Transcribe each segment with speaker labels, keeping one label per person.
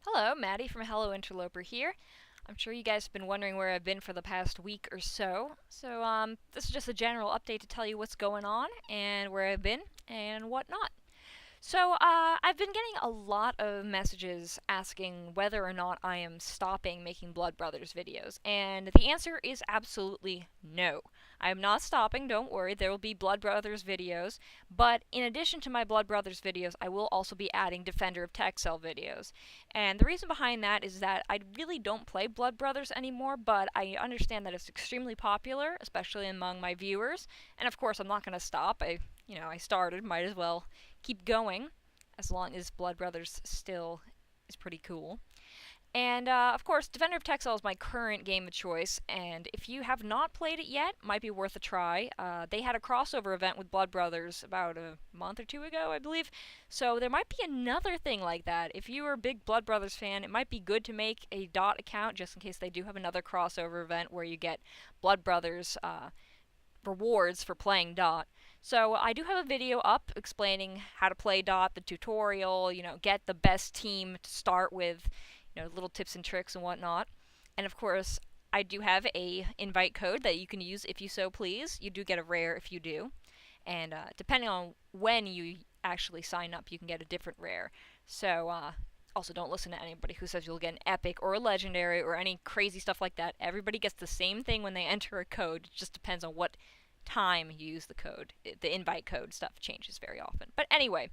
Speaker 1: Hello, Maddie from Hello Interloper here. I'm sure you guys have been wondering where I've been for the past week or so. This is just a general update to tell you what's going on and where I've been and whatnot. I've been getting a lot of messages asking whether or not I am stopping making Blood Brothers videos, and the answer is absolutely no. I am not stopping, don't worry, there will be Blood Brothers videos, but in addition to my Blood Brothers videos, I will also be adding Defender of Texel videos. And the reason behind that is that I really don't play Blood Brothers anymore, but I understand that it's extremely popular, especially among my viewers, and of course I'm not going to stop. I started, might as well keep going as long as Blood Brothers still is pretty cool. And of course, Defender of Texel is my current game of choice, and if you have not played it yet, might be worth a try. They had a crossover event with Blood Brothers about a month or two ago, I believe, so there might be another thing like that. If you are a big Blood Brothers fan, it might be good to make a Dot account just in case they do have another crossover event where you get Blood Brothers rewards for playing Dot. So I do have a video up explaining how to play Dot, the tutorial, get the best team to start with, little tips and tricks and whatnot. And of course, I do have a invite code that you can use if you so please. You do get a rare if you do. And depending on when you actually sign up, you can get a different rare. Also, don't listen to anybody who says you'll get an epic or a legendary or any crazy stuff like that. Everybody gets the same thing when they enter a code. It just depends on what time you use the code. The invite code stuff changes very often. But anyway,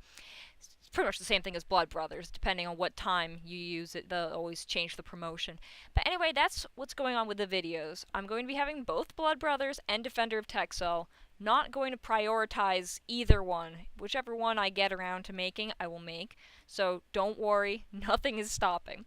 Speaker 1: it's pretty much the same thing as Blood Brothers. Depending on what time you use it, they'll always change the promotion. But anyway, that's what's going on with the videos. I'm going to be having both Blood Brothers and Defender of Texel. Not going to prioritize either one. Whichever one I get around to making, I will make. So don't worry, nothing is stopping.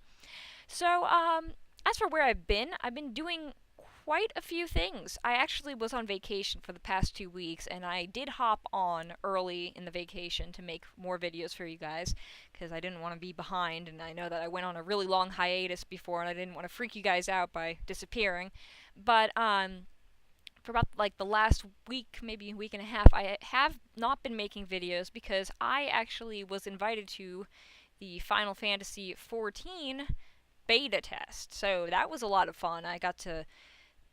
Speaker 1: As for where I've been doing quite a few things. I actually was on vacation for the past 2 weeks, and I did hop on early in the vacation to make more videos for you guys, because I didn't want to be behind, and I know that I went on a really long hiatus before, and I didn't want to freak you guys out by disappearing. But, for about like the last week, maybe a week and a half, I have not been making videos because I actually was invited to the Final Fantasy XIV beta test. So that was a lot of fun. I got to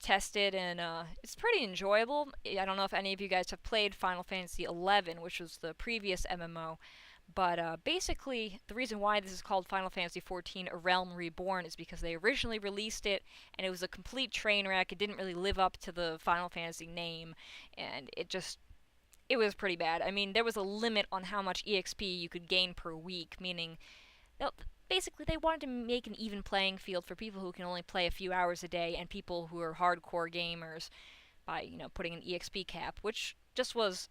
Speaker 1: test it, and it's pretty enjoyable. I don't know if any of you guys have played Final Fantasy XI, which was the previous MMO, but basically, the reason why this is called Final Fantasy XIV A Realm Reborn is because they originally released it, and it was a complete train wreck. It didn't really live up to the Final Fantasy name, and it was pretty bad. I mean, there was a limit on how much EXP you could gain per week, meaning basically they wanted to make an even playing field for people who can only play a few hours a day and people who are hardcore gamers by, putting an EXP cap, which just was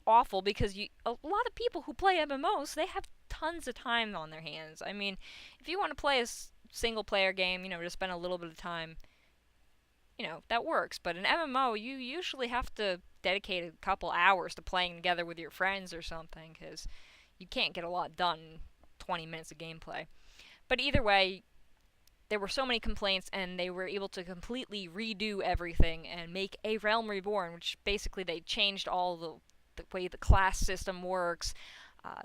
Speaker 1: awful because a lot of people who play MMOs, they have tons of time on their hands. I mean, if you want to play a single player game, just spend a little bit of time, that works. But an MMO, you usually have to dedicate a couple hours to playing together with your friends or something, because you can't get a lot done in 20 minutes of gameplay. But either way, there were so many complaints, and they were able to completely redo everything and make A Realm Reborn, which basically they changed all the way the class system works,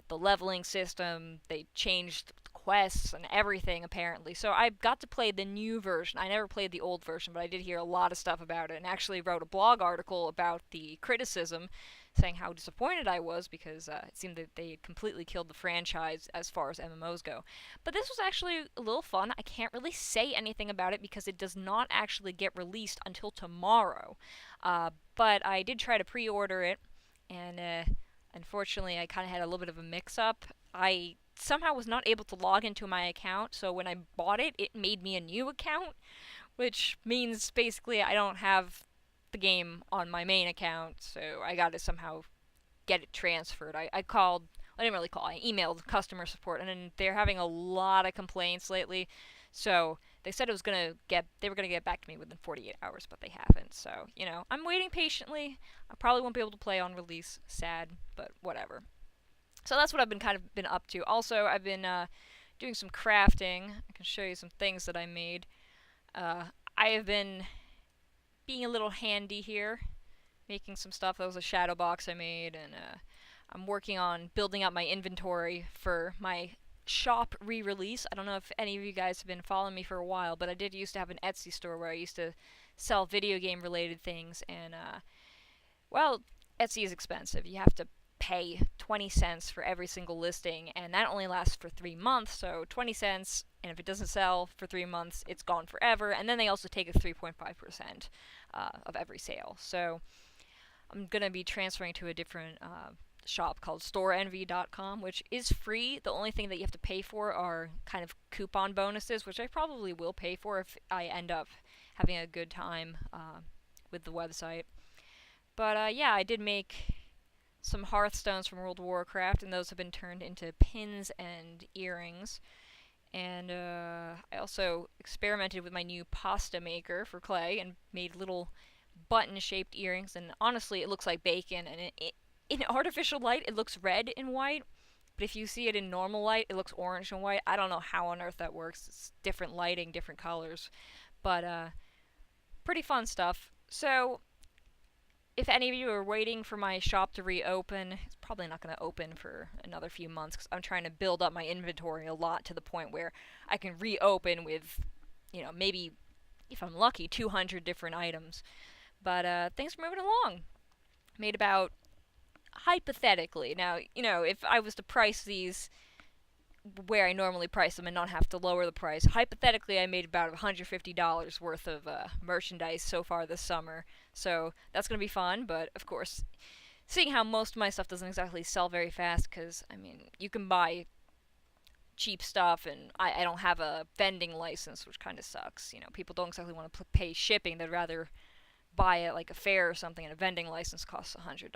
Speaker 1: the leveling system, they changed quests and everything apparently. So I got to play the new version. I never played the old version, but I did hear a lot of stuff about it and actually wrote a blog article about the criticism, saying how disappointed I was because it seemed that they had completely killed the franchise as far as MMOs go. But this was actually a little fun. I can't really say anything about it because it does not actually get released until tomorrow. But I did try to pre-order it, and unfortunately I kind of had a little bit of a mix-up. I somehow was not able to log into my account, so when I bought it, it made me a new account, which means basically I don't have the game on my main account, so I got to somehow get it transferred. I called, I didn't really call, I emailed customer support, and then they're having a lot of complaints lately, so they said they were gonna get back to me within 48 hours, but they haven't, so, I'm waiting patiently. I probably won't be able to play on release, sad, but whatever. So that's what I've been up to. Also, I've been doing some crafting. I can show you some things that I made. I have been being a little handy here, making some stuff. That was a shadow box I made, and I'm working on building up my inventory for my shop re-release. I don't know if any of you guys have been following me for a while, but I did used to have an Etsy store where I used to sell video game related things, and well, Etsy is expensive. You have to pay 20 cents for every single listing, and that only lasts for 3 months, so 20 cents, and if it doesn't sell for 3 months, it's gone forever, and then they also take a 3.5% of every sale. So I'm going to be transferring to a different shop called storeenvy.com, which is free. The only thing that you have to pay for are kind of coupon bonuses, which I probably will pay for if I end up having a good time with the website. But yeah, I did make some hearthstones from World of Warcraft, and those have been turned into pins and earrings. And I also experimented with my new pasta maker for clay and made little button-shaped earrings, and honestly, it looks like bacon, and in artificial light, it looks red and white, but if you see it in normal light, it looks orange and white. I don't know how on earth that works. It's different lighting, different colors, but pretty fun stuff. So, if any of you are waiting for my shop to reopen, it's probably not going to open for another few months because I'm trying to build up my inventory a lot to the point where I can reopen with, maybe, if I'm lucky, 200 different items. But things are moving along. Made about, hypothetically, now, if I was to price these where I normally price them and not have to lower the price, hypothetically I made about $150 worth of merchandise so far this summer. So that's going to be fun, but of course, seeing how most of my stuff doesn't exactly sell very fast, because, you can buy cheap stuff, and I don't have a vending license, which kind of sucks. People don't exactly want to pay shipping. They'd rather buy it like a fair or something, and a vending license costs $100.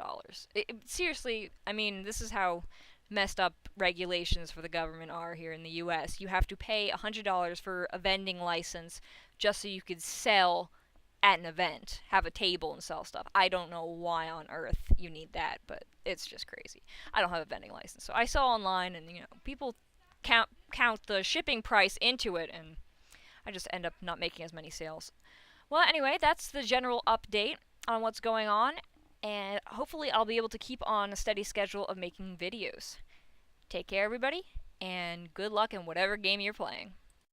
Speaker 1: Seriously, this is how messed up regulations for the government are here in the US. You have to pay $100 for a vending license just so you could sell at an event, have a table and sell stuff. I don't know why on earth you need that, but it's just crazy. I don't have a vending license, so I sell online, and people count the shipping price into it, and I just end up not making as many sales. Well, anyway, that's the general update on what's going on, and hopefully I'll be able to keep on a steady schedule of making videos. Take care, everybody, and good luck in whatever game you're playing.